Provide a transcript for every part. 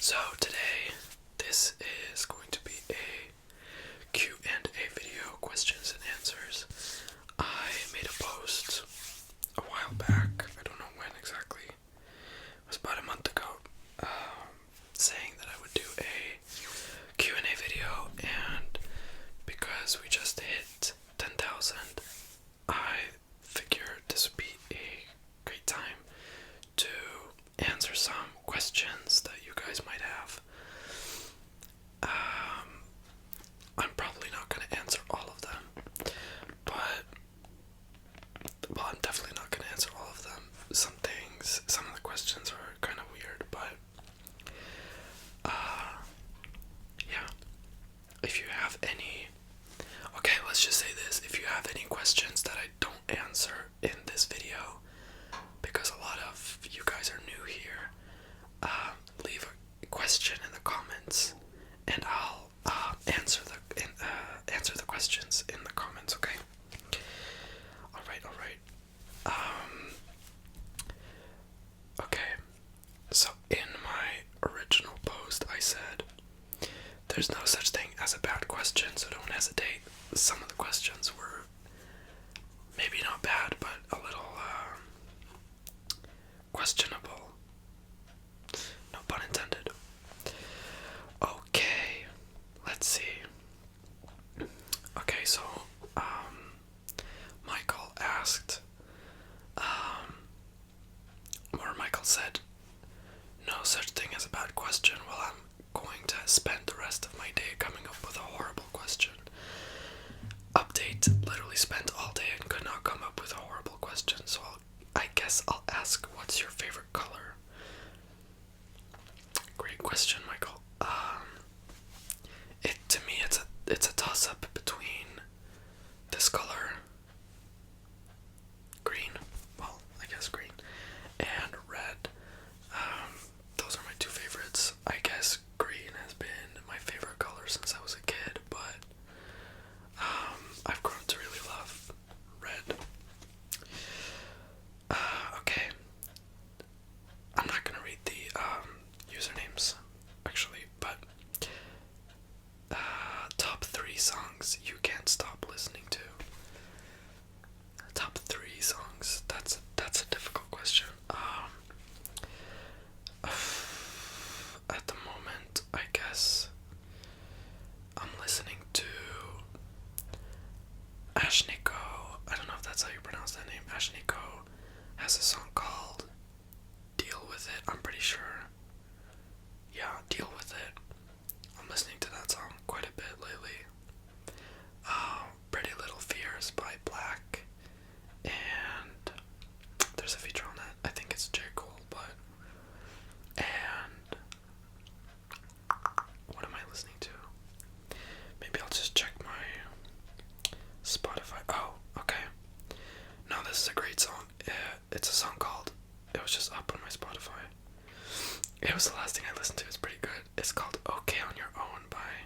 So today, this is going to be a Q&A video, questions and answers. I made a post a while back, I don't know when exactly, it was about a month ago, saying that I would do a Q&A video, and because we just hit 10,000, I figured this would be a great time to answer some questions that you guys might have. I'm probably not going to answer all of them, but, well, I'm definitely not going to answer all of them. Some of the questions are kind of weird, but, yeah, if you have any, okay, let's just say this, if you have any questions that I don't answer in this video, because a lot of you guys are new here, leave a question in the comments, and I'll answer the questions in the comments. Okay. All right. Okay. So in my original post, I said there's no such thing as a bad question, so don't hesitate. Some of the questions were maybe not bad, but a little questionable. No pun intended. Okay, let's see. Okay, so, Michael asked, or Michael said, no such thing as a bad question. Well, I'm going to spend the rest of my day coming up with a horrible question. Update, literally spent all day and could not come up with a horrible question, so I guess I'll ask, what's your favorite color? Great question, Michael. To me, it's a toss-up between this color, green, well, I guess green, and red. Those are my two favorites. I guess green has been my favorite color since I was a kid, but I've grown to really love red. Okay. I'm not gonna read the usernames, actually, but top 3 songs you can't stop listening to. Top 3 songs. That's a difficult question. At the moment, I guess I'm listening to Ashniko. I don't know if that's how you pronounce that name. Ashniko has a song called Deal With It, I'm pretty sure. Yeah, Deal With It. I'm listening to that song quite a bit lately. Pretty Little Fears by Black, and there's a feature on that. I think it's J. Cole, but, and what am I listening to? Maybe I'll just check my Spotify. Oh, okay. No, this is a great song. It's a song called, it was just up on my Spotify. It was the last thing I listened to. It's pretty good. It's called Okay on Your Own by,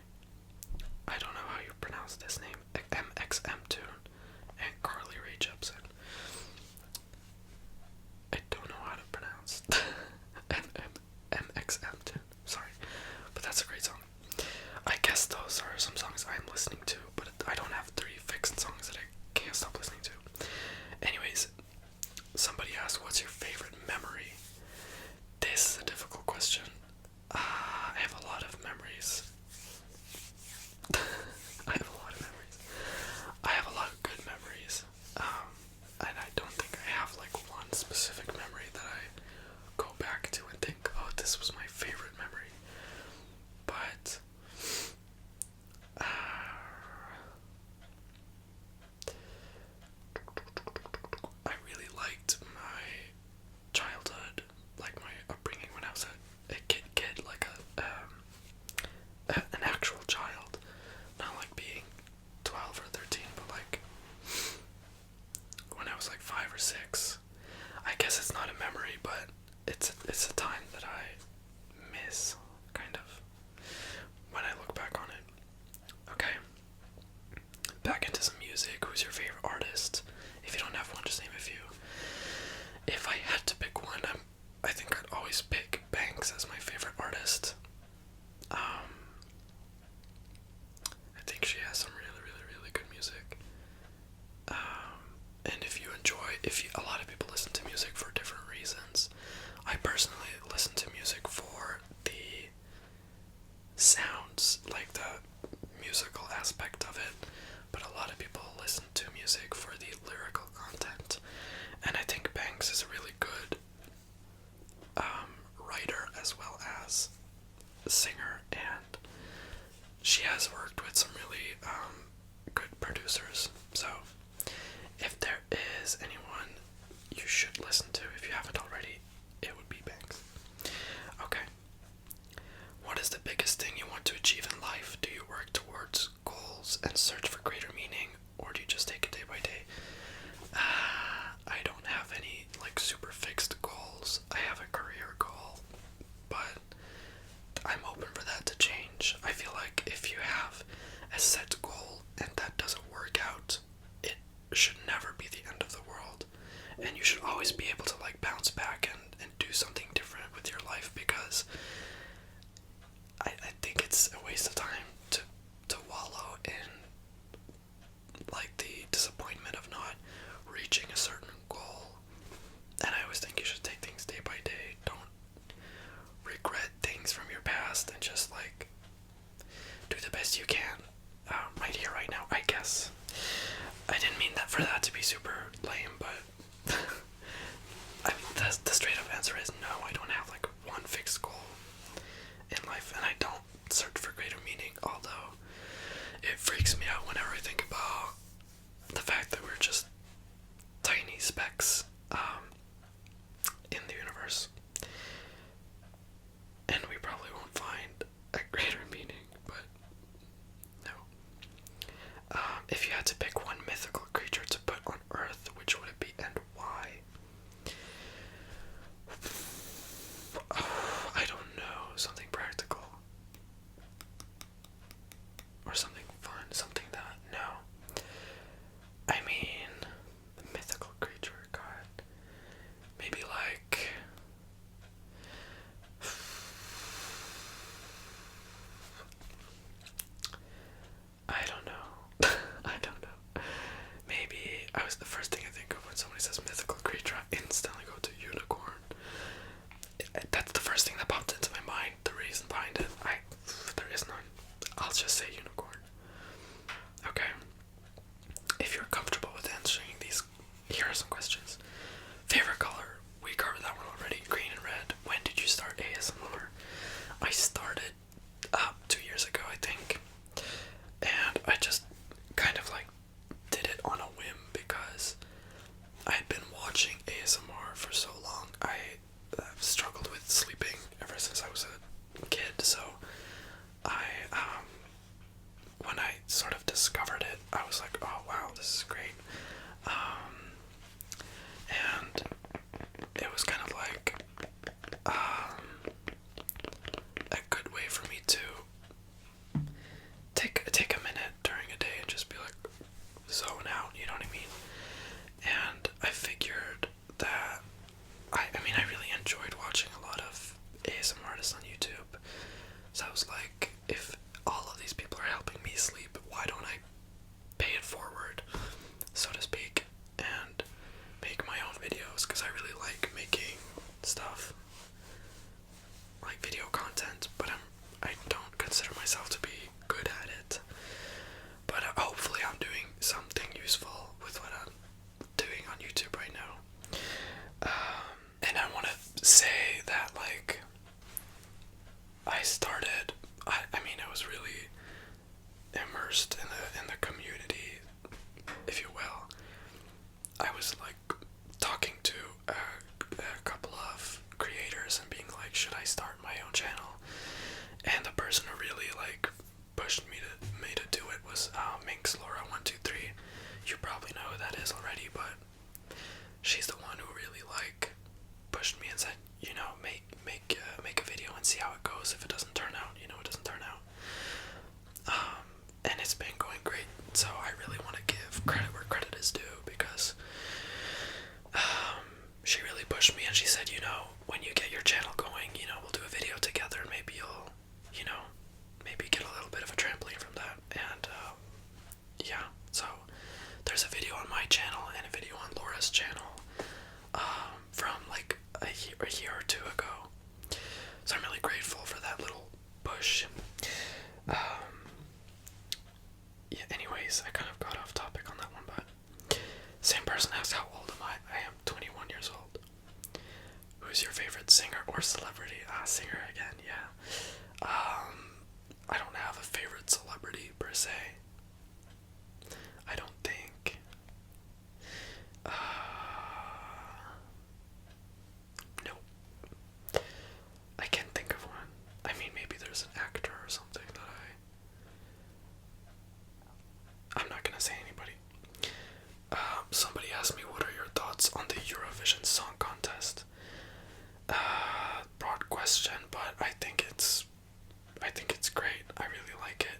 I don't know how you pronounce this name, MXM Tune and Carly Rae Jepsen. I don't know how to pronounce MXM Tune. Sorry, but that's a great song. I guess those are some songs I'm listening to, but I don't have 3 fixed songs that I can't stop listening to. Anyways, somebody asked, what's your favorite memory? This is a difficult question. I have a lot of memories. I have a lot of good memories. And I don't think I have like one specific memory that I go back to and think, oh, this was my favorite memory. But I really liked my childhood, like my upbringing when I was a kid, like an actual child, not like being 12 or 13, but like when I was like 5 or 6. I guess it's not a memory, but it's a time that I miss, kind of, when I look back on it. Okay, back into some music. Who's your favorite artist? If you don't have one, just name a few. If I had to pick one, I think I'd always pick Banks as my favorite artist. singer, and she has worked with some really good producers. So if there is anyone you should listen to, if you haven't already, it would be Banks. Okay. What is the biggest thing you want to achieve in life? Do you work towards goals and search for greater meaning, or do you just take it day by day? I don't have any like super fixed goals. I have a career goal, but I'm open for that to change. I feel like if you have a set goal and that doesn't work out, it should never be the end of the world. And you should always be able to like bounce back and do something different with your life, because I think it's a waste of time to wallow in like the disappointment of not reaching a certain goal. And I always think you should take things day by day. Don't regret things from your past, and just like do the best you can right here, right now, I guess. I didn't mean that for that to be super lame, but I mean, the straight up answer is no. I don't have like one fixed goal in life, and I don't search for greater meaning, although it freaks me out whenever I think about the fact that we're just tiny specks in the universe, and we probably won't find a greater meaning. But no. If you had to pick one mythical creature to put on Earth, which would it be and why? I don't know. Something practical. Or something fun. Something that, no. I mean, mythical creature, God. Maybe like... I don't know. I don't know. Maybe the first thing I think of when somebody says mythical creature, I instantly go to unicorn. That's the first thing that popped into my mind. The reason behind it, there is none. I'll just say unicorn. Okay. If you're comfortable with answering these, here are some questions. Favorite color? We covered that one already. Green and red. When did you start ASMR? I started 2 years ago, I think. And I just kind of like did it on a whim because I had been watching ASMR for so long. I've struggled with sleeping ever since I was a kid, so when I sort of discovered it, I was like, oh wow, this is great. And it was kind of like a good way for me to take a minute during a day and just be like zone out, you know what I mean? And I figured that I mean I really enjoyed watching a lot of ASMR artists on YouTube. So I was like, if all of these people are helping me sleep, why don't I pay it forward, so to speak, and make my own videos? Because I really like making stuff, like video content, but I don't consider myself to be good at it. But hopefully I'm doing something useful with what I'm doing on YouTube right now. And I want to say that like I started, I mean I was really immersed in the community, if you will. I was like talking to a couple of creators and being like, should I start my own channel? And the person who really like pushed me to do it was Minx Laura 123. You probably know who that is already, but she's the one who really like pushed me and said, you know, make a video and see how it goes. If it doesn't turn out, you know, it doesn't turn out. And it's been going great, so I really want to give credit where credit is due, because she really pushed me and she said, you know, when you get your channel going, you know, we'll do a video together and maybe you'll, you know, maybe get a little bit of a trampoline from that. And yeah, so there's a video on my channel and a video on Laura's channel from like a year or two ago. So I'm really grateful for that little push. Yeah, anyways, I kind of got off topic on that one, but same person asked how old am I? I am 21 years old. Who's your favorite singer or celebrity? Singer again, yeah. I don't have a favorite celebrity per se. I don't think. No. I can't think of one. I mean, maybe there's an actor or something that I'm not gonna say anybody. Somebody asked me, what are your thoughts on the Eurovision Song Contest? Broad question, but I think it's great. I really like it.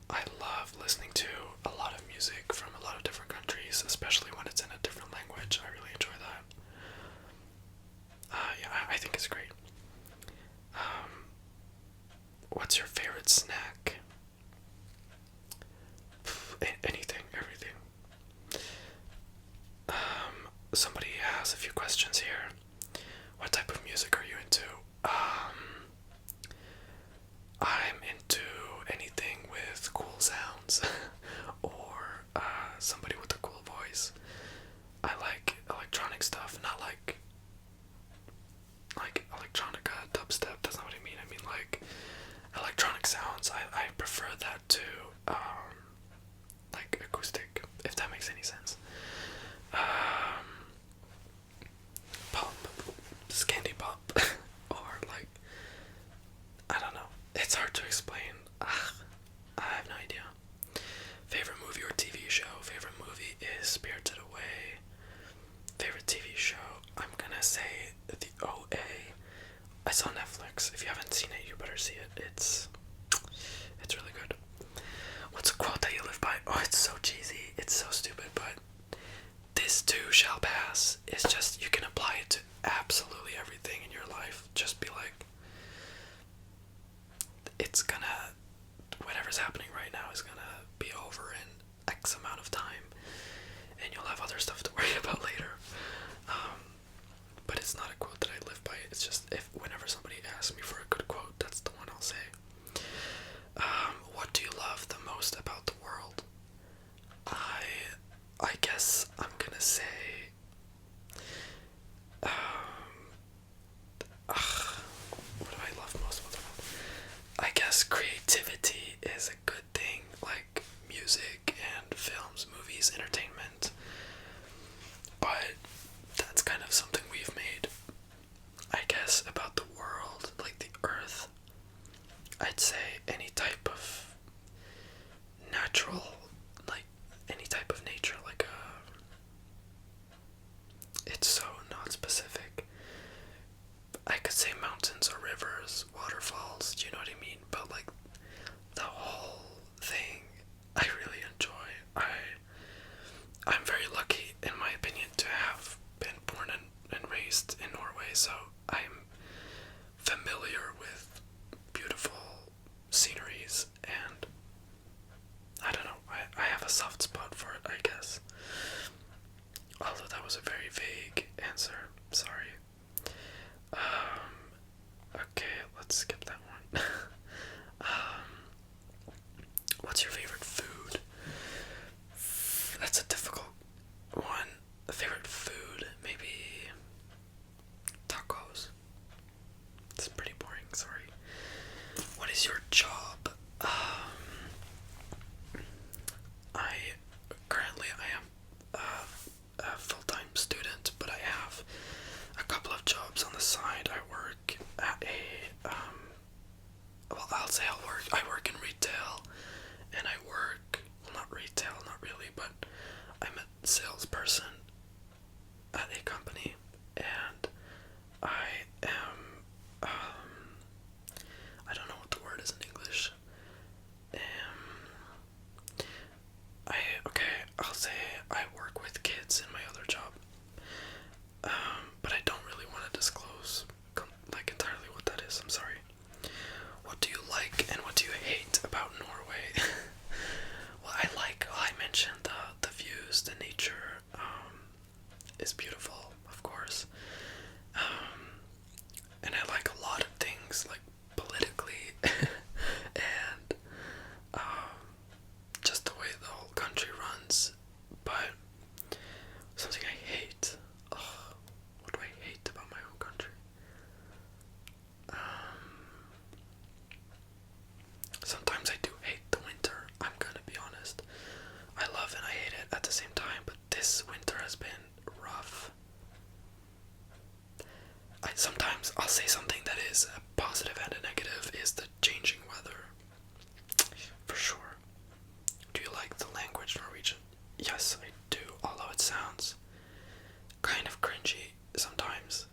I love listening to a lot of music from a lot of different countries, especially when it's in a different language. I really enjoy that. Yeah, I think it's great. What's your favorite snack? Anything, everything. Somebody has a few questions here. What type of music are you into? I'm into anything with cool sounds or somebody with a cool voice. I like electronic stuff, not like electronica, dubstep. That's not what I mean. I mean like electronic sounds. I prefer that to like acoustic, if that makes any sense. Pop, scandy pop, or like, I don't know. It's hard to explain. I have no idea. Favorite movie or TV show? Favorite movie is Spirited Away. Favorite TV show? I'm gonna say the OA. It's on Netflix. If you haven't seen it, you better see it. It's really good. What's a quote that you live by? Oh, it's so cheesy. It's so stupid, but this too shall pass. It's just, you can apply it to absolutely everything in your life. Just be like, it's gonna, whatever's happening right now is gonna be over in X amount of time, and you'll have other stuff to worry about later. But it's not a quote that I live by. It's just, whenever somebody asks me for a good quote, that's the one I'll say. What do you love the most about the world? I guess I'm gonna say, what do I love most about the world? I guess creativity is a good thing, like music and films, movies, entertainment. But that's kind of something we've made. I guess about the world, like the earth, I'd say any type of natural, like any type of nature, like it's so not specific. I could say mountains or rivers, waterfalls, do you know what I mean? But like the whole thing, I really enjoy. I'm very lucky, in my opinion, to have been born and raised in Norway, so I'm familiar with beautiful sceneries, and I don't know, I have a soft spot for it, I guess. Although that was a very vague answer, sorry. Okay, let's skip that one. What's your favorite food? That's a difficult one. Favorite food, maybe tacos. It's pretty boring, sorry. What is your job? I am a full-time student, but I have a couple of jobs on the side. I sometimes I'll say something that is a positive and a negative, is the changing weather. For sure. Do you like the language Norwegian? Yes, I do, although it sounds kind of cringy sometimes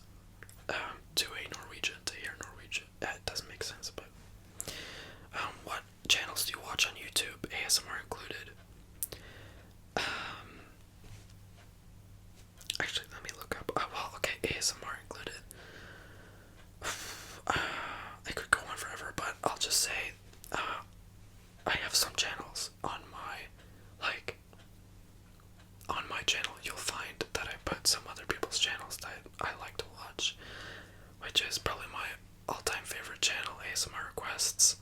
to a Norwegian, to hear Norwegian. It doesn't make sense, but what channels do you watch on YouTube, ASMR included? Actually, let me look up. Oh, well, okay, ASMR included. I could go on forever, but I'll just say I have some channels on my channel. You'll find that I put some other people's channels that I like to watch, which is probably my all-time favorite channel, ASMR Requests.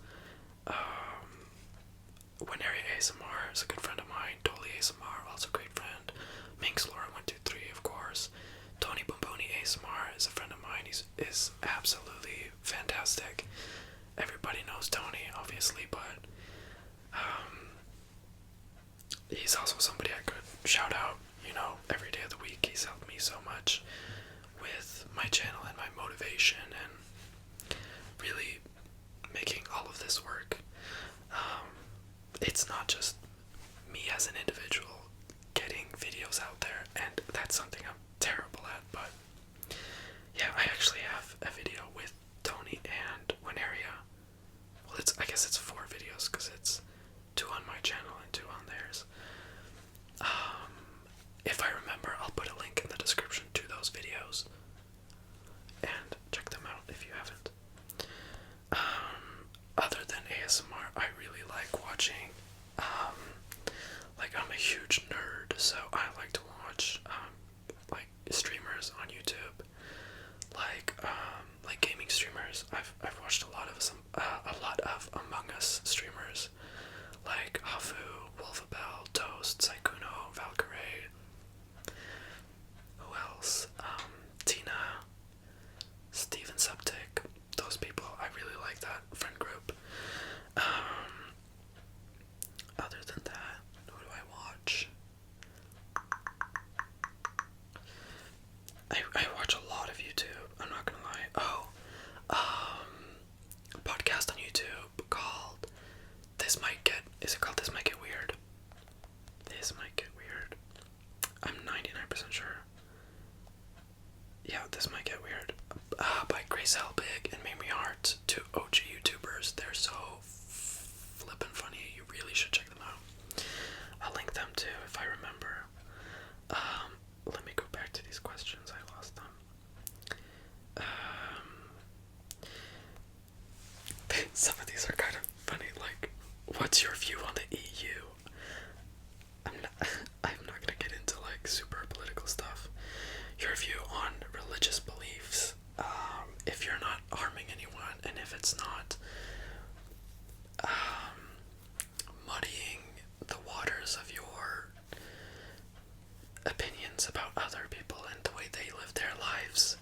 Winery ASMR is a good friend of mine. Dolly ASMR, also a great friend. Minx Laura 123, of course. Tony Bomboni ASMR is a friend of mine. He's absolutely fantastic. Everybody knows Tony, obviously, but he's also somebody I could shout out, every day of the week. He's helped me so much with my channel and my motivation and really making all of this work. It's not just me as an individual getting videos out there, and that's something I'm terrible at, but yeah, I actually have a video with Tony and Wineria. Well, I guess it's 4 videos, because it's 2 on my channel and 2 on theirs. If I remember, I'll put a link in the description to those videos, and check them out if you haven't. Other than ASMR, I really like watching, I'm a huge nerd, so I like to watch, streamers on YouTube, like gaming streamers. I've watched a lot of Among Us streamers, like Hafu, Wolfabell, Toast, Saikuno, Valkyrie. Who else? Tina, Steven Septic. Those people, I really like that friend group. Other than that, who do I watch? I watch a lot of YouTube, I'm not gonna lie. A podcast on YouTube called is it called This Might Get Weird? This Might Get Weird. I'm 99% sure. Yeah, This Might Get Weird. By Grace Helbig and Mamie Hart, 2 OG YouTubers. They're so flippin' funny. You really should check them out. I'll link them too if I remember. Let me go back to these questions. I lost them. Some of these are kind of funny. Like, what's your view on the EU? I'm not gonna get into super political stuff. Your view on religious beliefs. If you're not harming anyone, and if it's not muddying the waters of your opinions about other people and the way they live their lives,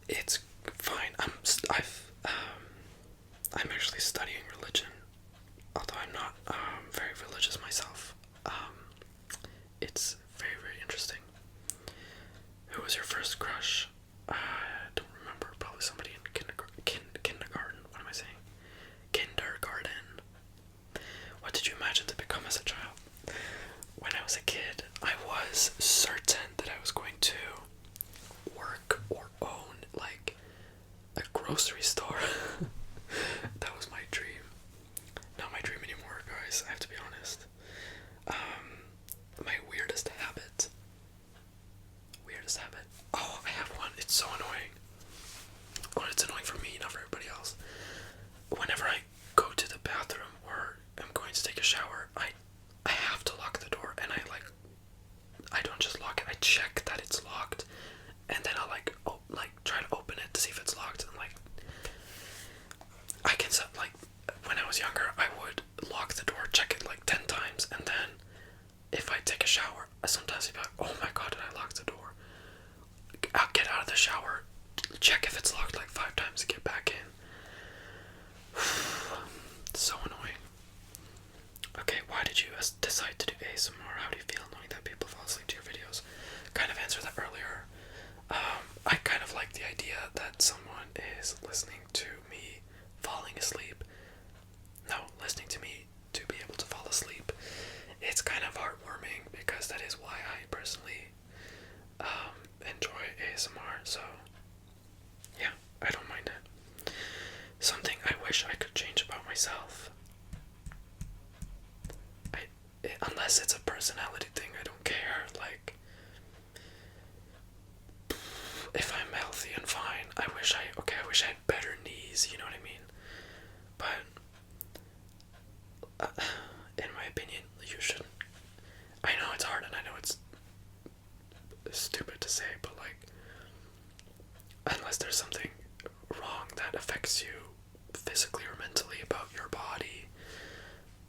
it's fine. I'm actually studying religion, although I'm not very religious myself. It's very, very interesting. Who was your first crush? I don't remember. Probably somebody in kindergarten. What am I saying? Kindergarten. What did you imagine to become as a child? When I was a kid, I was certain that I was going to work or own a grocery store. That was my dream. Not my dream anymore, guys. I have to be honest. My weirdest habit. Oh, I have one. It's so annoying. Well, it's annoying for me, not for everybody else. Whenever I go to the bathroom or I'm going to take a shower, I have to lock the door, and I don't just lock it. I check that it's locked, and then I'll try to open it to see if it's locked, and I can set when I was younger, I would lock the door, check it 10 times, and then if I take a shower, sometimes I'd be like, oh my god, did I lock the door? I'll get out of the shower, check if it's locked 5 times, and get back in. So annoying. Okay, why did you decide to do ASMR? How do you feel knowing that people fall asleep to your videos? Kind of answered that earlier. I kind of like the idea that someone is listening to me falling asleep. No, listening to me to be able to fall asleep. It's kind of heartwarming because that is why I personally enjoy ASMR. So yeah, I don't mind it. Something I wish I could change about myself. Unless it's a personality thing, I don't care. Like, if I'm healthy and fine, I wish I had better knees, you know what I mean? But, in my opinion, you shouldn't. I know it's hard and I know it's stupid to say, but like, unless there's something wrong that affects you physically or mentally about your body,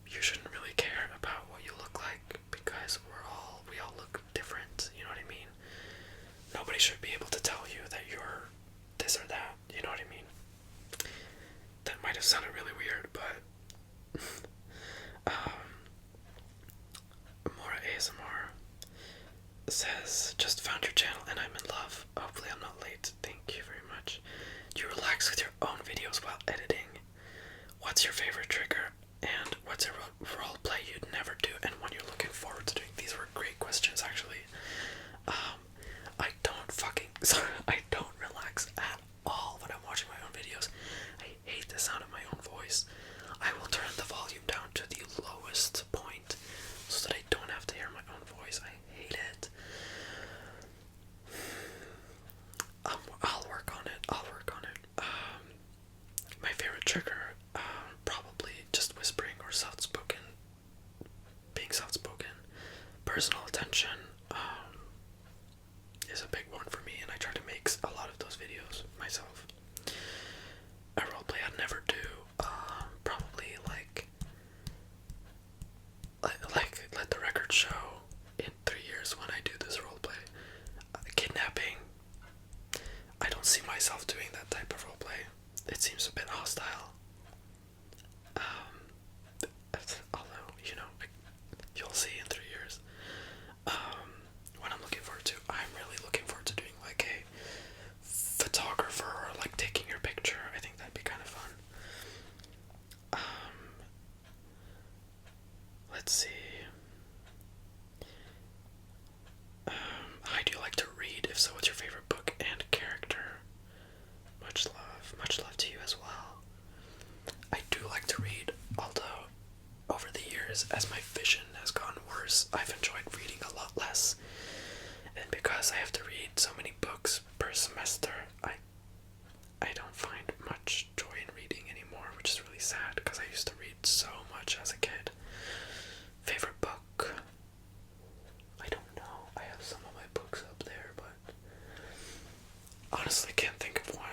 you shouldn't really care about what you look like, because we all look different, you know what I mean? Nobody should be able to tell you that you're this or that, you know what I mean? That might have sounded really weird, but more ASMR says, just found your channel and I'm in love. Hopefully I'm not late. Thank you very much. Do you relax with your own videos while editing? What's your favorite trigger? And what's a role play you'd never do and one you're looking forward to doing? These were great questions, actually. I don't relax at all when I'm watching my own videos. I hate the sound of my own voice. I will turn the volume down to the lowest point so that I don't have to hear my own voice. I hate it. I'll work on it. My favorite trigger, probably just whispering or soft-spoken, being soft-spoken. Personal attention is a big one for me, and I try to make a lot of those videos myself. A roleplay I'd never do, probably like let the record show in 3 years when I do this roleplay. Kidnapping, I don't see myself doing that type of roleplay. It seems a bit hostile. Although, you know, you'll see in 3 years. What I'm looking forward to, I'm really looking forward to doing like a photographer or like taking your picture. I think that'd be kind of fun. Let's see. Hi, do you like to read? If so, what's your favorite book and character? Much love to you as well. I do like to read, although over the years, as my vision has gotten worse, I've enjoyed reading a lot less. And because I have to read so many books per semester, I don't find much joy in reading anymore, which is really sad because I used to read so much as a kid. Favorite book? I don't know. I have some of my books up there, but honestly can't think of one.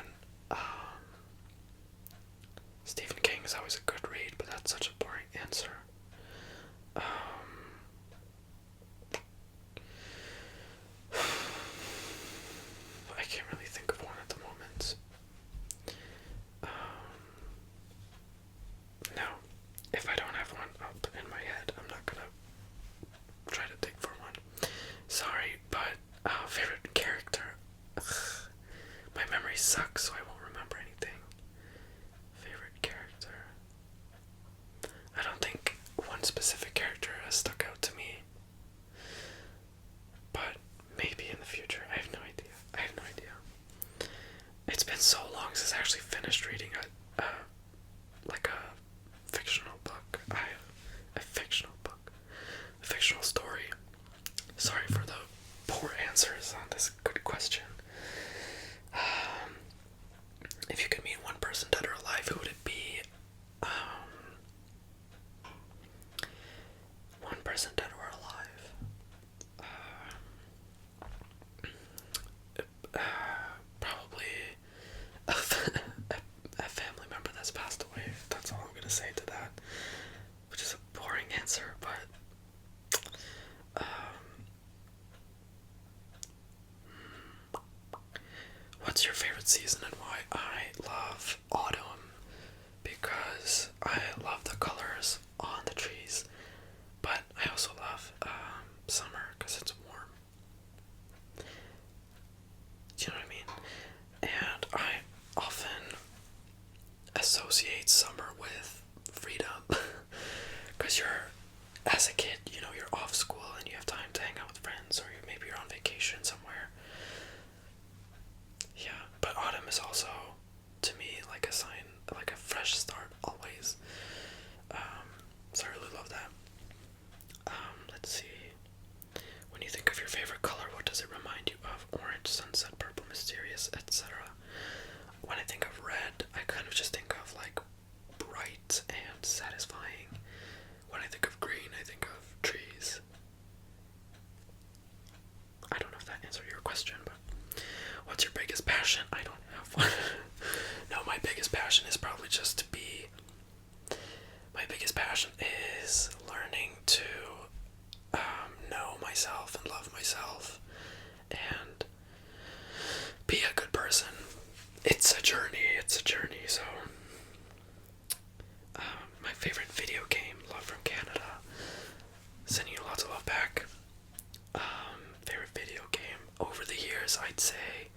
Stephen King is always a good read, but that's such a boring answer. I can't really think of one at the moment. No, if I don't have one up in my head, I'm not gonna try to dig for one. Sorry, but favorite character. Ugh. My memory sucks, so I won't remember anything. Favorite character. I don't think one specific character has stuck out to me, but maybe in the future. I have no idea. It's been so long since I actually finished reading a fictional book. A fictional story. Sorry for the poor answers on this good question. If you could meet one person, dead or alive, who would it be? One person, dead or alive. Probably a family member that's passed away. That's all I'm gonna say to that. Which is a boring answer, but what's your favorite season and why? I love autumn because I love the colors on the trees, but I also love summer because it's warm. associate summer with freedom. Because as a kid, you're off school and you have time to hang out with friends, or maybe you're on vacation somewhere. Yeah, but autumn is also, to me, like a sign, like a fresh start, always. So I really love that. Let's see. When you think of your favorite color, what does it remind you of? Orange, sunset, purple, mysterious, etc. When I think of red, I kind of just think of like bright and satisfying. When I think of green, I think of trees. I don't know if that answered your question, but what's your biggest passion? I don't have one. No, my biggest passion is probably just to be. My biggest passion is learning to know myself and love myself and be a good person. It's a journey, so my favorite video game, Love from Canada, sending you lots of love back. Favorite video game over the years, I'd say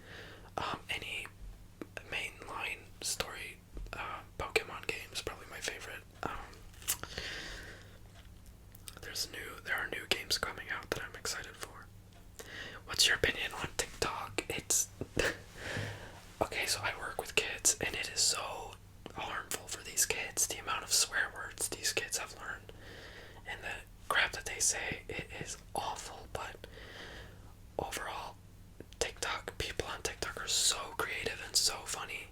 any mainline story Pokemon games, probably my favorite. There are new games coming out that I'm excited for. What's your opinion on Tick-Tock? It's okay, so I work with kids, and it is so harmful for these kids, the amount of swear words these kids have learned, and the crap that they say, it is awful. But overall, people on TikTok are so creative and so funny,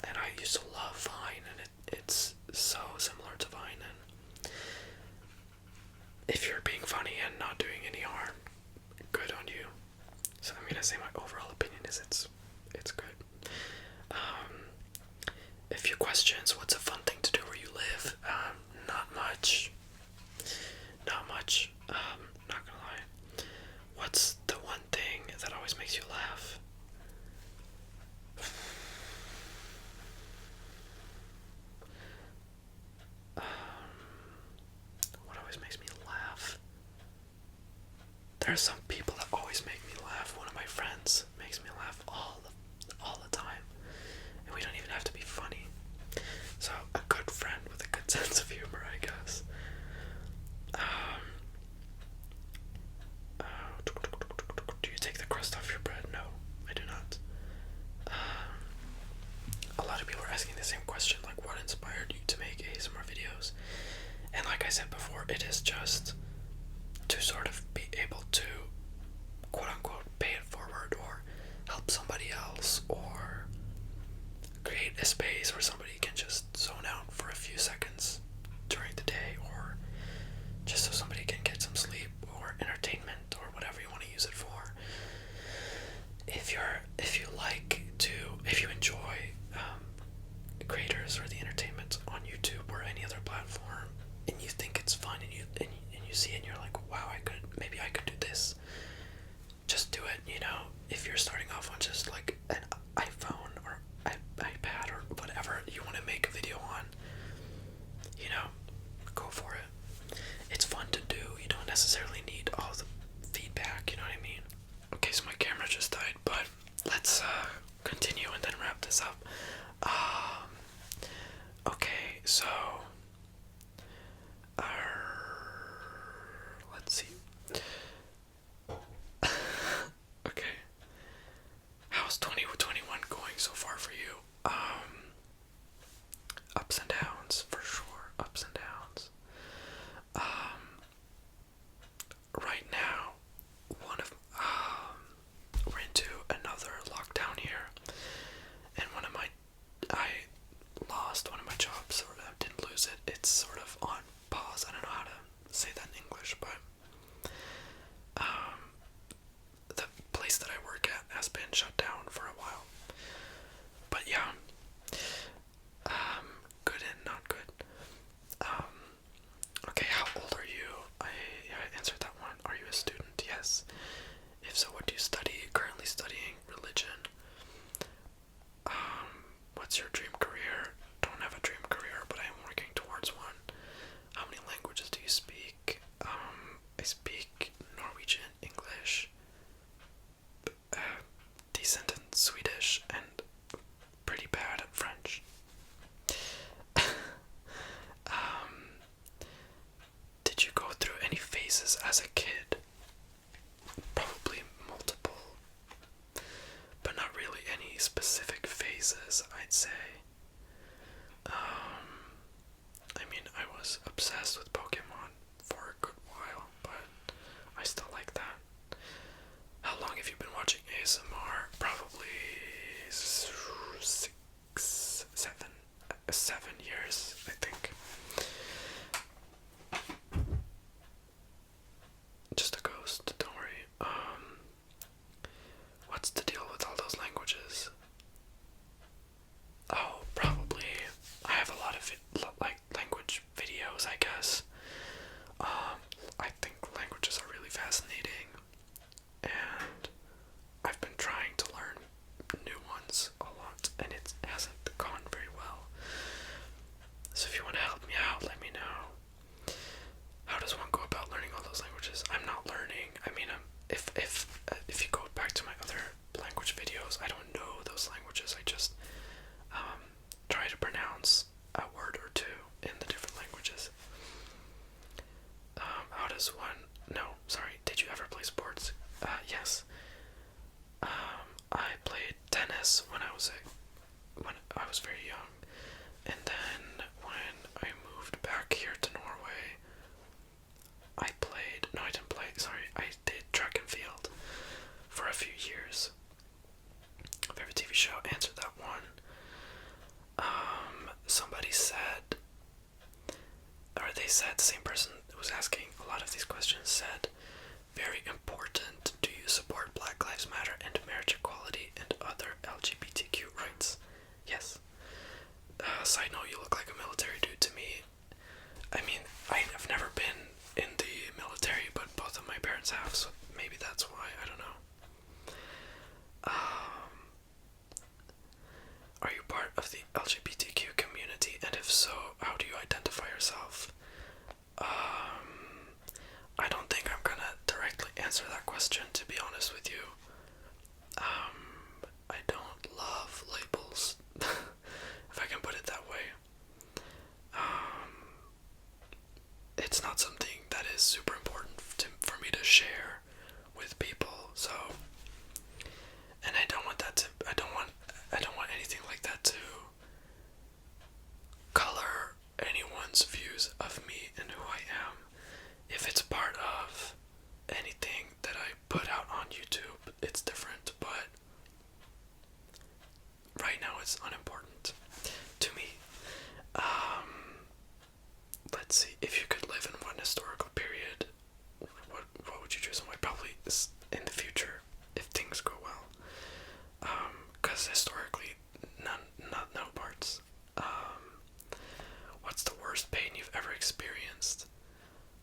and I used to love Vine, and it's so similar to Vine, and if you're being funny and not doing any harm, good on you. So I'm gonna say my overall opinion is it's good. A few questions. What's a fun thing to do where you live? Not much. Not gonna lie. What's the one thing that always makes you laugh? What always makes me laugh? There are some people that always make me laugh. One of my friends makes me laugh all the time, and we don't even have to be funny. So a good friend with a good sense of humor, I guess. Do you take the crust off your bread? No, I do not. A lot of people are asking the same question, like what inspired you to make ASMR videos? And like I said before, it is just to sort of be able to quote unquote pay it forward, or help somebody else, or create a space where somebody can just zone out for a few seconds during the day, or just so somebody can get some sleep or entertainment or whatever you want to use it for. If you enjoy creators or the entertainment on YouTube or any other platform, and you think it's fun, and you see it and you're like, wow, maybe I could do this, just do it. If you're starting off on just like an iPhone or iPad or whatever you guesses, I'd say, I mean, I was obsessed with Pokemon for a good while, but I still like that. How long have you been watching ASMR? Probably 7 years, I think. Just a ghost, don't worry. What's the deal with all those languages? Oh, probably. I have a lot of language videos, I guess. I think languages are really fascinating, and I've been trying to learn new ones a lot, and it hasn't gone very well. So if you want to help me out, let me know. How does one go about learning all those languages? I'm not learning. I mean, if you go back to my other language videos, I don't know those languages. I just try to pronounce a word or two in the different languages. How does one? No, sorry. Did you ever play sports? Yes. I played tennis when I was very young, and then when I moved back here to Norway, I did track and field for a few years. Favorite TV show? Answered that one. Somebody said, or they said, the same person who was asking a lot of these questions said, very important, do you support Black Lives Matter and marriage equality and other LGBTQ rights? Yes. Side note, you look like a military dude to me. I mean, I've never been in the military, but both of my parents have, so maybe that's why, I don't know. Are you part of the LGBTQ community, and if so, how do you identify yourself? I don't think I'm gonna directly answer that question, to be honest with you. I don't love labels, if I can put it that way. It's not something that is super important for me to share with people, so, and I don't want anything like that to color anyone's views of me and who I am. If it's part of anything that I put out on YouTube, it's different, but right now it's unimportant to me. Let's see, if you could live in one historical period, what would you choose and why? Probably in the future, if things go well. Because historically, no parts. What's the worst pain you've ever experienced?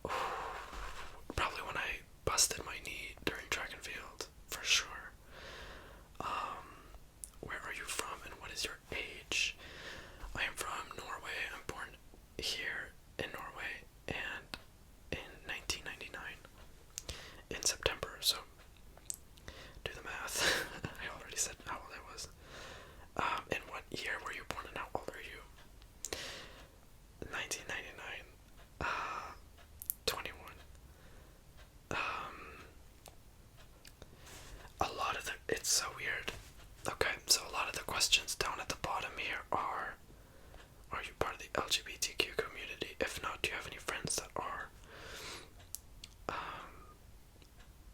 Ooh, probably when I busted my knee during track and field, for sure. Where are you from and what is your age? I am from Norway. I'm born here in Norway and in 1999 in September, so do the math. I already said how old I was. In what year were you born and how old are you? 1999. 21. It's so weird. Okay, so a lot of the questions down at the bottom here are you part of the LGBTQ community? If not, do you have any friends that are?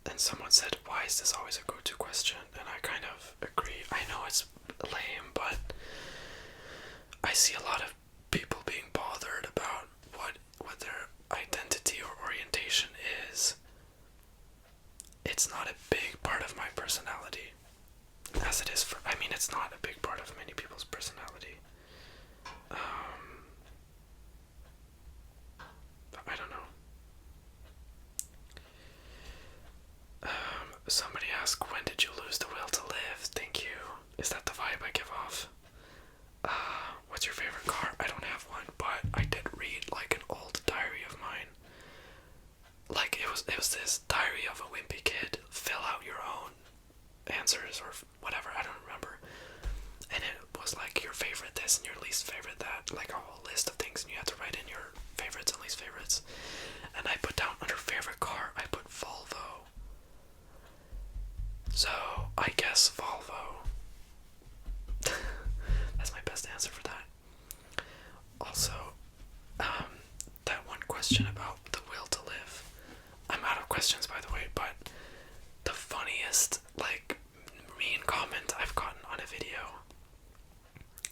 And someone said, why is this always a go-to question? And I kind of agree. I know it's lame, but I see a lot of people being bothered about what their identity or orientation is. It's not a big part of my personality, as it is for, I mean, it's not a big part of many people's personality. I don't know. Somebody asked, when did you lose the will to live? Thank you. Is that the vibe I give off? What's your favorite car? I don't have one, but I did read like an old diary of mine. Like it was this diary of a wimpy kid. Fill out your own answers or whatever. I don't remember. And it was like your favorite this and your least favorite that, like a whole list of things, and you had to write in your favorites and least favorites. And I put down under favorite car, I put Volvo. So I guess Volvo.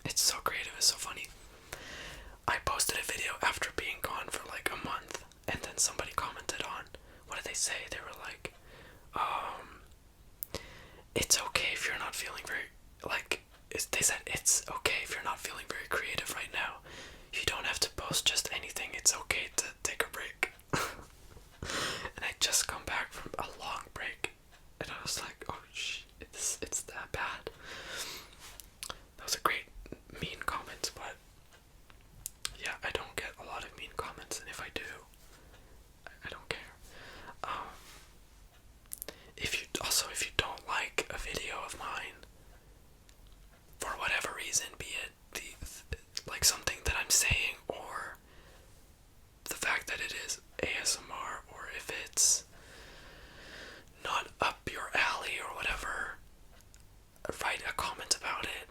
It's so creative, it's so funny. I posted a video after being gone for like a month, and then somebody commented on, what did they say? They were like, it's okay if you're not feeling very, like, they said it's okay if you're not feeling very creative right now. You don't have to post just anything, it's okay to take a break. And I just come back from a long break, and I was like, oh shit, it's that bad. That was a great mean comment, but yeah, I don't get a lot of mean comments, and if I do, I don't care. If you don't like a video of mine, for whatever reason, be it like something that I'm saying, or the fact that it is ASMR, or if it's not up your alley or whatever, write a comment about it.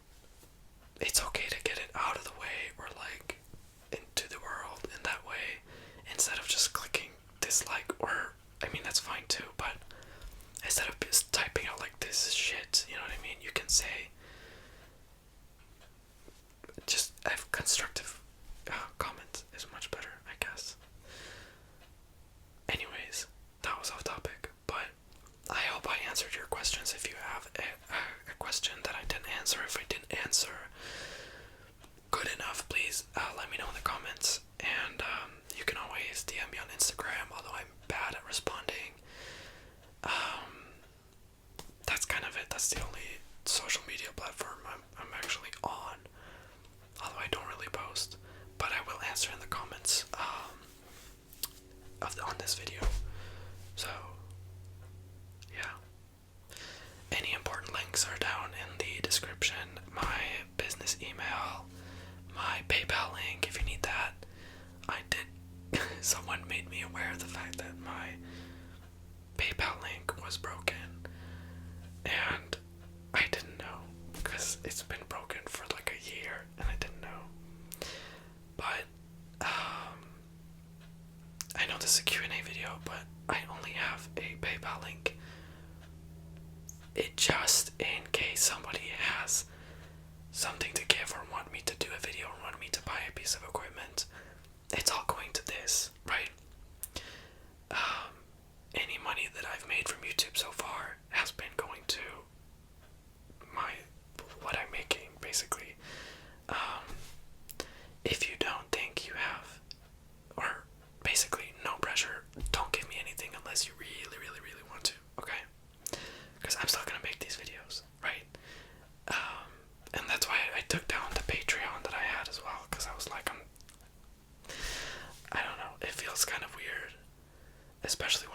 It's okay to get it out of the way, or like into the world in that way, instead of just clicking dislike, or I mean that's fine too, but instead of just typing out like this is shit, you know what I mean, you can say, just have constructive comments is much better, I guess. Anyways, that was off topic, but I hope I answered your questions. If you have a question that I didn't answer, if I didn't answer good enough, please let me know in the comments, and you can always DM me on Instagram, although I'm bad at responding. That's kind of it. That's the only social media platform I'm actually on, although I don't really post, but I will answer in the comments on this video. So yeah, any important links are down in the description. My business email, my PayPal link if you need that. I did someone made me aware of the fact that my PayPal link was broken, and I didn't know, because it's been broken for like a year and I didn't know. But I know this is a Q&A video, but I only have a PayPal link. It just in case somebody has something to give, or want me to do a video, or want me to buy a piece of equipment. It's all going to this, right? Any money that I've made from YouTube so far has been going to what I'm making, basically. If you don't think you have, or basically no pressure, don't give me anything unless you really, really, really want to, okay? Because I'm still gonna make these videos, right? And that's why I took down the Patreon that I had as well, because I was like, I don't know, it feels kind of weird, especially